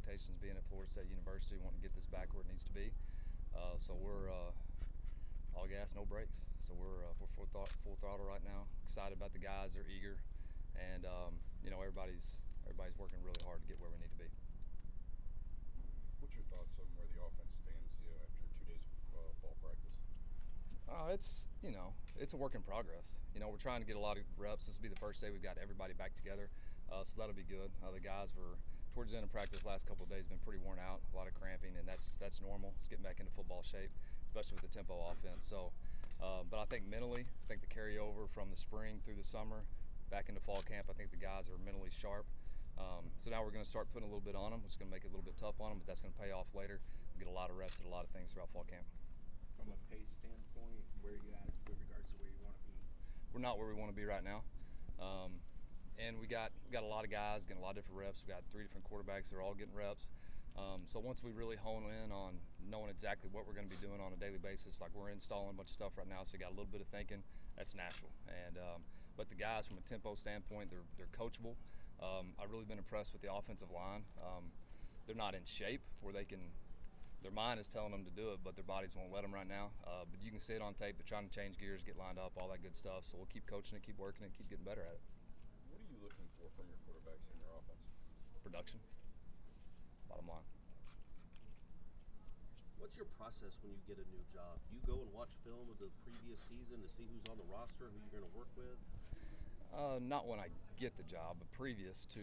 expectations being at Florida State University, wanting to get this back where it needs to be. So we're all gas, no brakes. So we're full throttle right now. Excited about the guys; they're eager, and everybody's working really hard to get where we need to be. What's your thoughts on where the offense stands after 2 days of fall practice? It's a work in progress. We're trying to get a lot of reps. This will be the first day we've got everybody back together, so that'll be good. The guys were towards the end of practice last couple of days been pretty worn out, a lot of cramping, and that's normal. It's getting back into football shape, especially with the tempo offense. So, but I think mentally, the carryover from the spring through the summer back into fall camp, I think the guys are mentally sharp. So now we're going to start putting a little bit on them, which is going to make it a little bit tough on them, but that's going to pay off later. We'll get a lot of reps at a lot of things throughout fall camp. From a pace standpoint, where are you at with regards to where you want to be? We're not where we want to be right now. And we got a lot of guys getting a lot of different reps. We got 3 different quarterbacks that are all getting reps. So once we really hone in on knowing exactly what we're going to be doing on a daily basis, like we're installing a bunch of stuff right now, so you got a little bit of thinking. That's natural. And but the guys, from a tempo standpoint, they're coachable. I've really been impressed with the offensive line. They're not in shape where they can. Their mind is telling them to do it, but their bodies won't let them right now. But you can see it on tape. They're trying to change gears, get lined up, all that good stuff. So we'll keep coaching it, keep working it, keep getting better at it. What are you looking for from your quarterbacks in your offense? Production. Bottom line. What's your process when you get a new job? Do you go and watch film of the previous season to see who's on the roster, who you're going to work with? Not when I get the job, but previous to,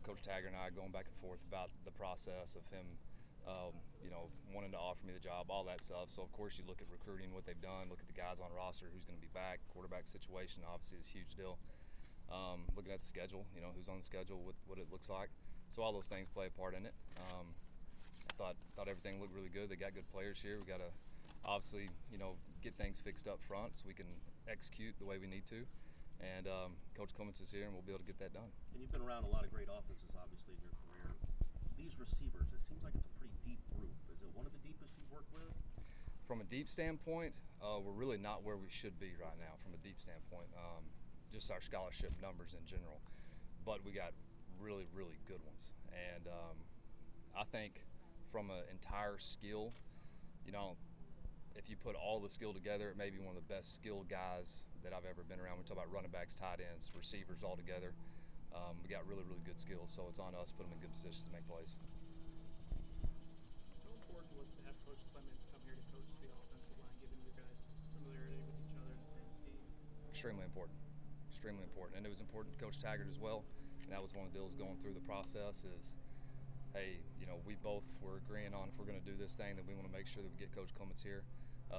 Coach Taggart and I going back and forth about the process of him, wanting to offer me the job, all that stuff. So, of course, you look at recruiting, what they've done, look at the guys on roster, who's going to be back. Quarterback situation, obviously, is a huge deal. Looking at the schedule, who's on the schedule, what it looks like. So all those things play a part in it. I thought everything looked really good. They got good players here. We got to obviously, get things fixed up front so we can execute the way we need to. And Coach Clements is here, and we'll be able to get that done. And you've been around a lot of great offenses, obviously, in your career. These receivers, it seems like it's a pretty deep group. Is it one of the deepest you've worked with? From a deep standpoint, we're really not where we should be right now from a deep standpoint, just our scholarship numbers in general. But we got really, really good ones. And I think from an entire skill, if you put all the skill together, it may be one of the best skilled guys that I've ever been around. We talk about running backs, tight ends, receivers all together. We got really, really good skills, so it's on us to put them in good positions to make plays. How important was it to have Coach Clements come here to coach the offensive line, given your guys' familiarity with each other in the same scheme? Extremely important. Extremely important. And it was important to Coach Taggart as well. And that was one of the deals going through the process is, hey, we both were agreeing on if we're going to do this thing, that we want to make sure that we get Coach Clements here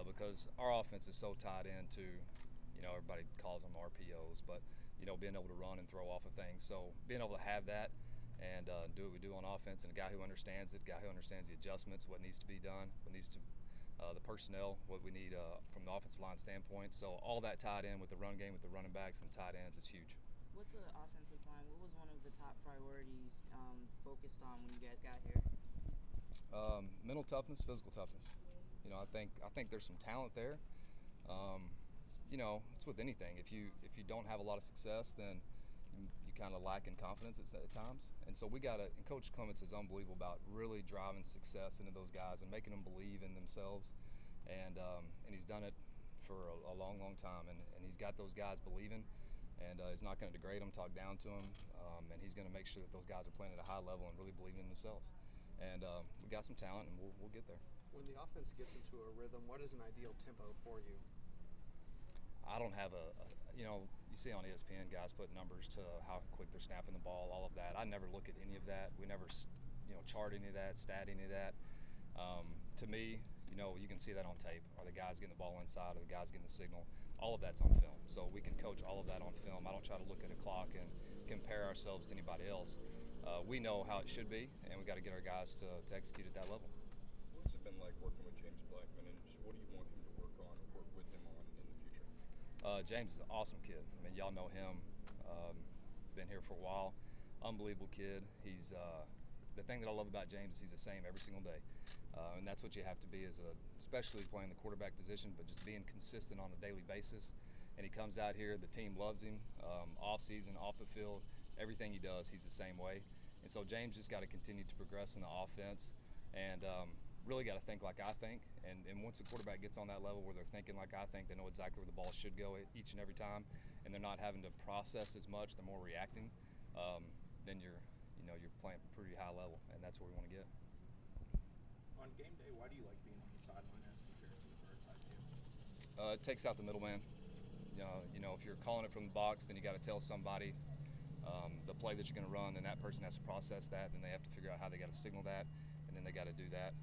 because our offense is so tied into, everybody calls them RPOs, but, being able to run and throw off of things. So being able to have that and do what we do on offense, and a guy who understands it, a guy who understands the adjustments, what needs to be done, what needs to the personnel, what we need from the offensive line standpoint. So all that tied in with the run game, with the running backs and tight ends is huge. With the offensive line, what was one of the top priorities focused on when you guys got here? Mental toughness, physical toughness. I think there's some talent there. It's with anything. If you don't have a lot of success, then you kind of lack in confidence at times. And so and Coach Clements is unbelievable about really driving success into those guys and making them believe in themselves. And he's done it for a long, long time. And he's got those guys believing. And he's not going to degrade them, talk down to them, and he's going to make sure that those guys are playing at a high level and really believing in themselves. And we got some talent, and we'll get there. When the offense gets into a rhythm, what is an ideal tempo for you? I don't have you see on ESPN guys put numbers to how quick they're snapping the ball, all of that. I never look at any of that. We never, chart any of that, stat any of that. To me, you can see that on tape. Are the guys getting the ball inside? Are the guys getting the signal? All of that's on film. So we can coach all of that on film. I don't try to look at a clock and compare ourselves to anybody else. We know how it should be, and we got to get our guys to execute at that level. What's it been like working with James Blackman, and just what do you want him to work on or work with him on in the future? James is an awesome kid. I mean, y'all know him. Been here for a while. Unbelievable kid. He's the thing that I love about James is he's the same every single day. And that's what you have to be especially playing the quarterback position, but just being consistent on a daily basis. And he comes out here, the team loves him, off season, off the field, everything he does, he's the same way. And so James just got to continue to progress in the offense and really got to think like I think. And once a quarterback gets on that level where they're thinking like I think, they know exactly where the ball should go each and every time, and they're not having to process as much, they're more reacting, then you're playing pretty high level, and that's where we want to get. On game day, why do you like being on the sideline as compared to the birdside view? It takes out the middleman. If you're calling it from the box, then you got to tell somebody the play that you're going to run, then that person has to process that, then they have to figure out how they got to signal that, and then they got to do that.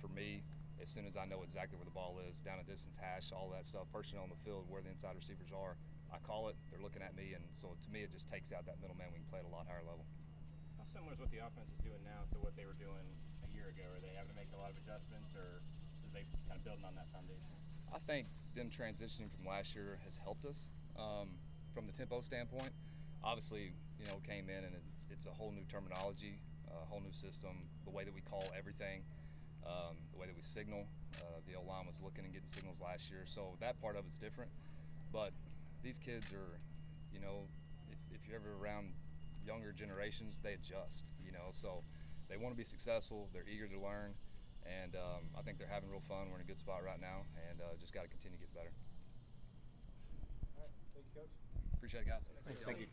For me, as soon as I know exactly where the ball is, down a distance hash, all that stuff, personnel on the field, where the inside receivers are, I call it, they're looking at me, and so to me it just takes out that middleman. We can play at a lot higher level. How similar is what the offense is doing now to what they were doing a year ago? Are they having to make a lot of adjustments, or are they kind of building on that foundation? I think them transitioning from last year has helped us from the tempo standpoint. Obviously, came in and it's a whole new terminology, a whole new system, the way that we call everything, the way that we signal. The O-line was looking and getting signals last year, so that part of it's different. But these kids are, if you're ever around younger generations, they adjust, so they want to be successful, they're eager to learn, and I think they're having real fun. We're in a good spot right now, and just got to continue to get better. All right, thank you, Coach. Appreciate it, guys. Thank you.